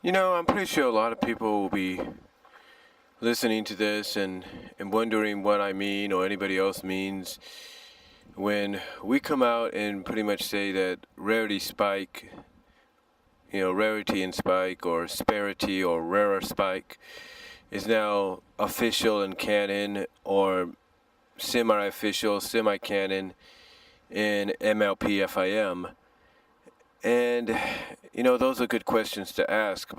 I'm pretty sure a lot of people will be listening to this and wondering what I mean or anybody else means when we come out and pretty much say that Rarity Spike, Rarity and Spike or Sparity or Rarer Spike is now official in Canon or Semi-Official, Semi-Canon in MLP FIM. And, those are good questions to ask,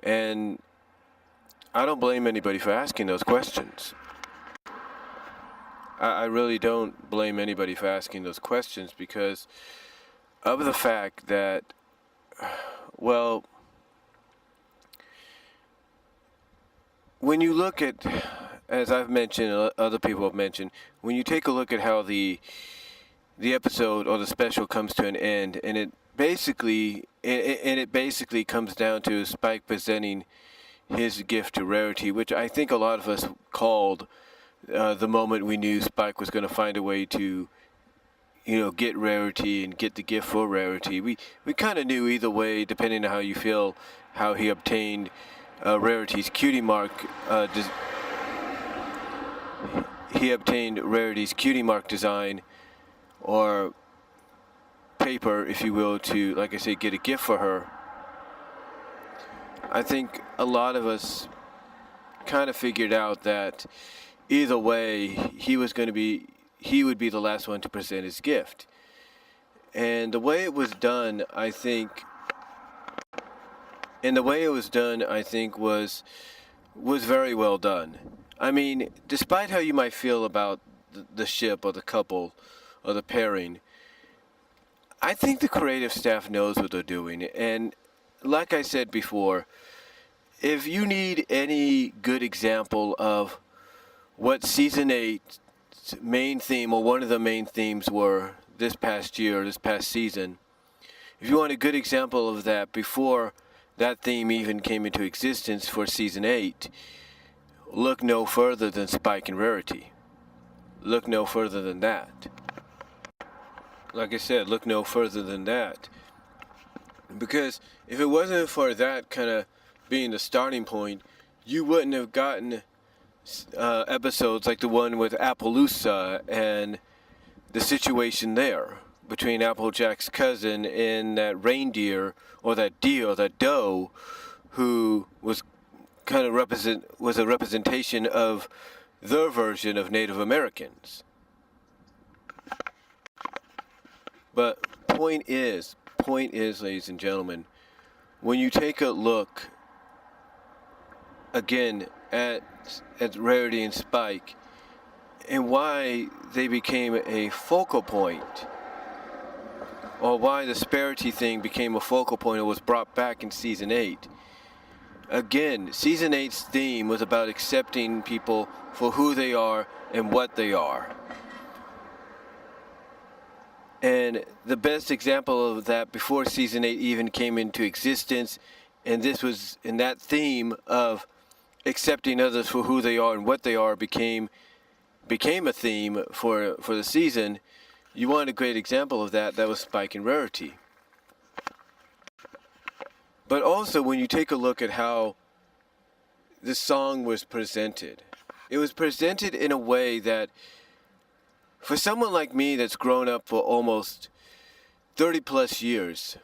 and I don't blame anybody for asking those questions. I really don't blame anybody for asking those questions because of the fact that, well, when you look at, as I've mentioned, other people have mentioned, when you take a look at how the episode or the special comes to an end, and it basically comes down to Spike presenting his gift to Rarity, which I think a lot of us called the moment we knew Spike was going to find a way to, get Rarity and get the gift for Rarity. We kind of knew either way, depending on how you feel, how he obtained Rarity's cutie mark. He obtained Rarity's cutie mark design, or paper, if you will, to, like I say, get a gift for her. I think a lot of us kind of figured out that either way, he would be the last one to present his gift. And the way it was done, I think, was very well done. I mean, despite how you might feel about the ship or the couple or the pairing, I think the creative staff knows what they're doing. And like I said before, if you need any good example of what Season 8's main theme, or one of the main themes, were this past season, if you want a good example of that before that theme even came into existence for Season 8, look no further than Spike and Rarity. Look no further than that. Like I said, look no further than that. Because if it wasn't for that kind of being the starting point, you wouldn't have gotten episodes like the one with Appaloosa and the situation there between Applejack's cousin and that reindeer, or that deer, or that doe, who was was a representation of their version of Native Americans. But point is, ladies and gentlemen, when you take a look again at Rarity and Spike and why they became a focal point, or why the Sparity thing became a focal point or was brought back in Season 8. Again, Season 8's theme was about accepting people for who they are and what they are. And the best example of that before Season 8 even came into existence, and this was in that theme of accepting others for who they are and what they are, became a theme for the season. You want a great example of that was Spike and Rarity. But also, when you take a look at how the song was presented, it was presented in a way that, for someone like me that's grown up for almost 30 plus years,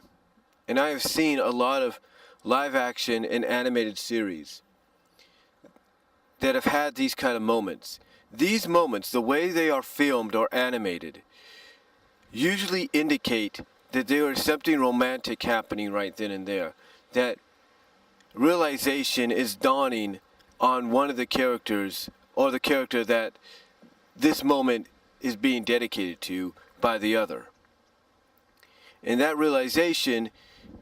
and I have seen a lot of live action and animated series that have had these kind of moments. These moments, the way they are filmed or animated, usually indicate that there is something romantic happening right then and there. That realization is dawning on one of the characters, or the character that this moment is being dedicated to by the other. And that realization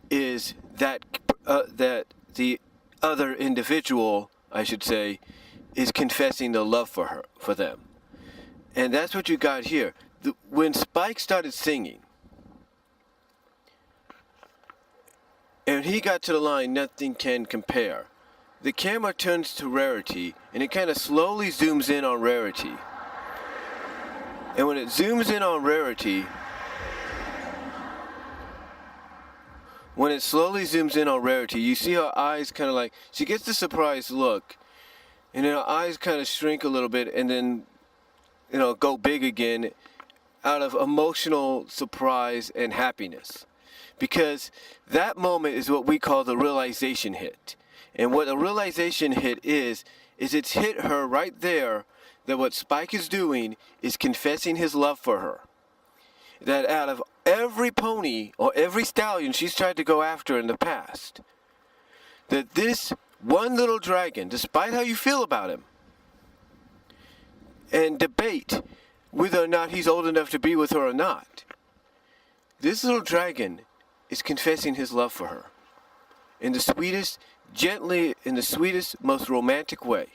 is that the other individual, I should say, is confessing the love for them. And that's what you got here. When Spike started singing, and he got to the line, "Nothing can compare," the camera turns to Rarity, and it kind of slowly zooms in on Rarity. And when it zooms in on Rarity, when it slowly zooms in on Rarity, you see her eyes kind of like, she gets the surprised look, and then her eyes kind of shrink a little bit and then, go big again out of emotional surprise and happiness. Because that moment is what we call the realization hit. And what a realization hit is it's hit her right there that what Spike is doing is confessing his love for her. That out of every pony or every stallion she's tried to go after in the past, that this one little dragon, despite how you feel about him, and debate whether or not he's old enough to be with her or not, this little dragon is confessing his love for her in the sweetest, most romantic way.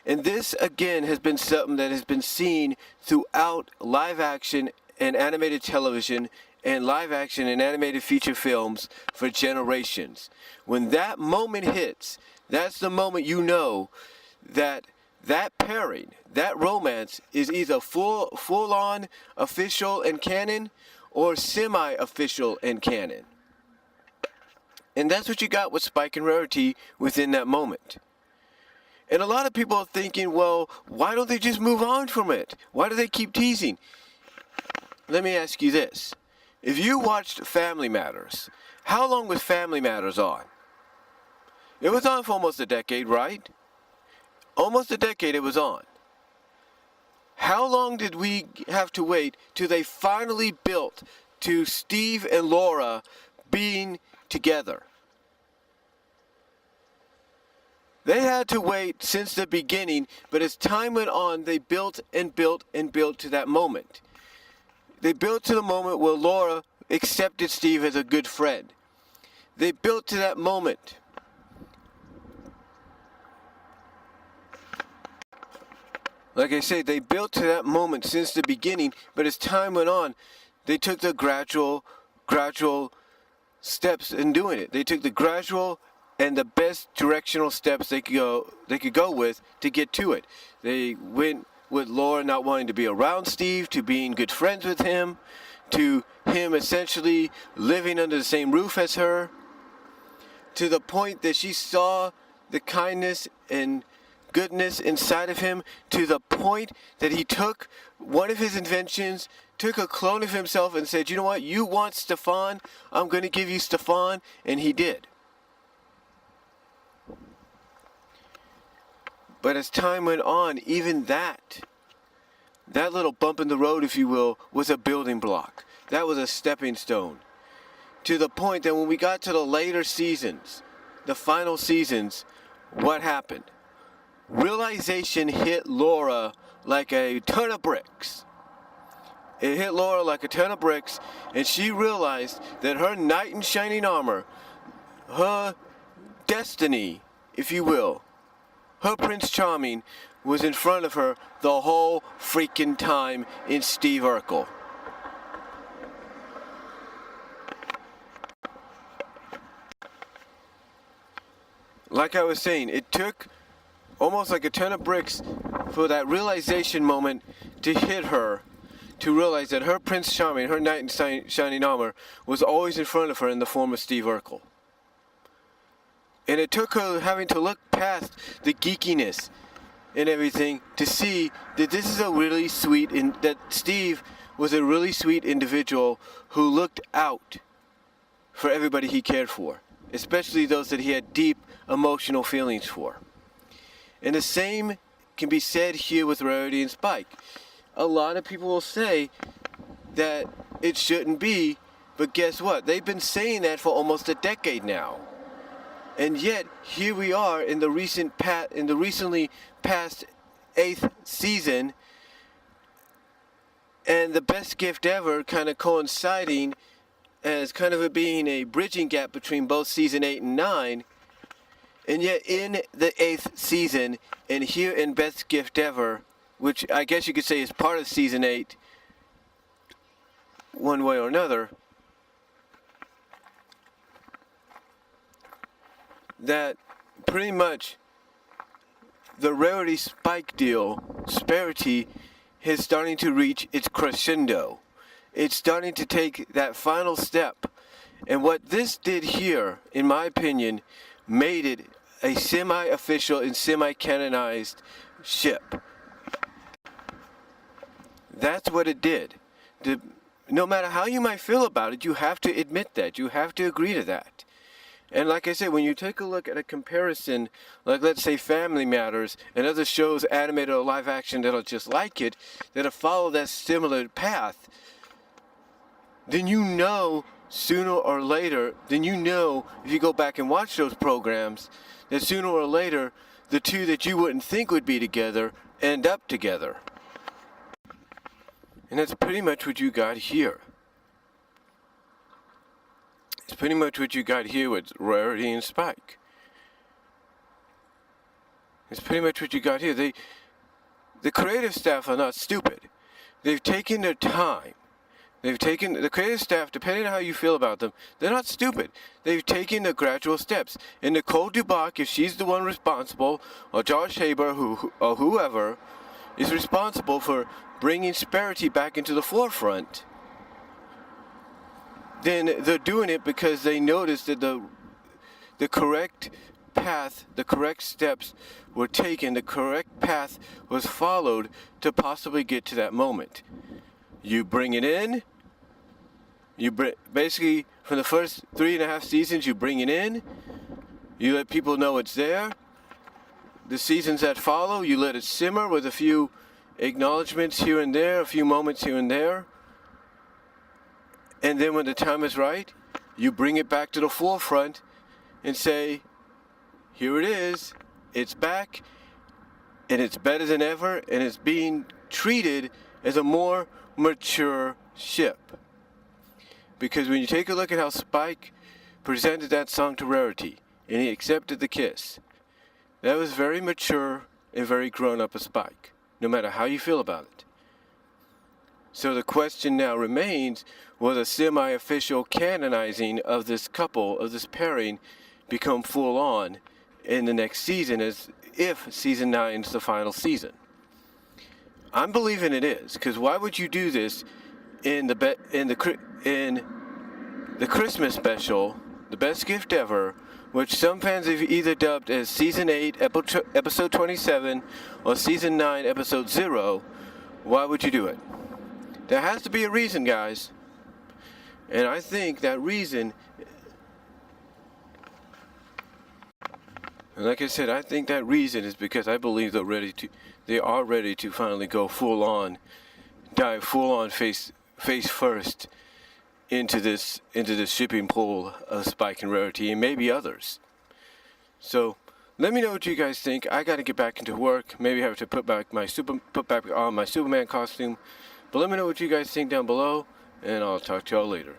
And this, again, has been something that has been seen throughout live action and animated television and live action and animated feature films for generations. When that moment hits, that's the moment you know that pairing, that romance is either full-on official and canon or semi-official and canon. And that's what you got with Spike and Rarity within that moment. And a lot of people are thinking, well, why don't they just move on from it? Why do they keep teasing? Let me ask you this. If you watched Family Matters, how long was Family Matters on? It was on for almost a decade, right? Almost a decade it was on. How long did we have to wait till they finally built to Steve and Laura being together? They had to wait since the beginning, but as time went on, they built and built and built to that moment. They built to the moment where Laura accepted Steve as a good friend. They built to that moment. Like I say, they built to that moment since the beginning, but as time went on, they took the gradual steps in doing it. They took the gradual and the best directional steps they could go with to get to it. They went with Laura not wanting to be around Steve, to being good friends with him, to him essentially living under the same roof as her, to the point that she saw the kindness and goodness inside of him, to the point that he took one of his inventions, took a clone of himself and said, you know what, you want Stefan, I'm going to give you Stefan, and he did. But as time went on, even that little bump in the road, if you will, was a building block. That was a stepping stone. To the point that when we got to the later seasons, the final seasons, what happened? Realization hit Laura like a ton of bricks. It hit Laura like a ton of bricks, and she realized that her knight in shining armor, her destiny, if you will, her Prince Charming, was in front of her the whole freaking time in Steve Urkel. Like I was saying, it took almost like a ton of bricks for that realization moment to hit her, to realize that her Prince Charming, her knight in shining armor, was always in front of her in the form of Steve Urkel. And it took her having to look past the geekiness and everything to see that this is a really sweet, that Steve was a really sweet individual who looked out for everybody he cared for, especially those that he had deep emotional feelings for. And the same can be said here with Rarity and Spike. A lot of people will say that it shouldn't be, but guess what? They've been saying that for almost a decade now. And yet, here we are in the recently past 8th season, and the best gift ever kind of coinciding as kind of it being a bridging gap between both season 8 and 9. And yet, in the 8th season, and here in Best Gift Ever, which I guess you could say is part of season 8, one way or another, that pretty much the Rarity Spike deal, Sparity, is starting to reach its crescendo. It's starting to take that final step. And what this did here, in my opinion, made it a semi-official and semi-canonized ship. That's what it did. No matter how you might feel about it, you have to admit that. You have to agree to that. And like I said, when you take a look at a comparison, like let's say Family Matters and other shows, animated or live action, that are just like it, that have followed that similar path, then you know sooner or later, if you go back and watch those programs, that sooner or later, the two that you wouldn't think would be together end up together. And that's pretty much what you got here. It's pretty much what you got here with Rarity and Spike. It's pretty much what you got here. The creative staff are not stupid. They've taken their time. The creative staff, depending on how you feel about them, they're not stupid. They've taken the gradual steps. And Nicole Dubach, if she's the one responsible, or Josh Haber, or whoever, is responsible for bringing Sparity back into the forefront, then they're doing it because they noticed that the correct path, the correct steps were taken, the correct path was followed to possibly get to that moment. You bring it in, basically from the first 3.5 seasons, you bring it in, you let people know it's there. The seasons that follow, you let it simmer with a few acknowledgments here and there, a few moments here and there. And then when the time is right, you bring it back to the forefront and say, here it is, it's back, and it's better than ever, and it's being treated as a more mature ship. Because when you take a look at how Spike presented that song to Rarity, and he accepted the kiss, that was very mature and very grown up of Spike, no matter how you feel about it. So the question now remains, will the semi-official canonizing of this couple, of this pairing, become full on in the next season, as if season 9 is the final season? I'm believing it is, because why would you do this in the Christmas special, the best gift ever, which some fans have either dubbed as season 8, episode 27, or season 9, episode 0? Why would you do it? There has to be a reason, guys. And I think that reason, and like I said, I think that reason is because I believe they are ready to finally go full on, dive full on face first into this shipping pool of Spike and Rarity, and maybe others. So let me know what you guys think. I got to get back into work. Maybe I have to put back on my Superman costume. But let me know what you guys think down below, and I'll talk to y'all later.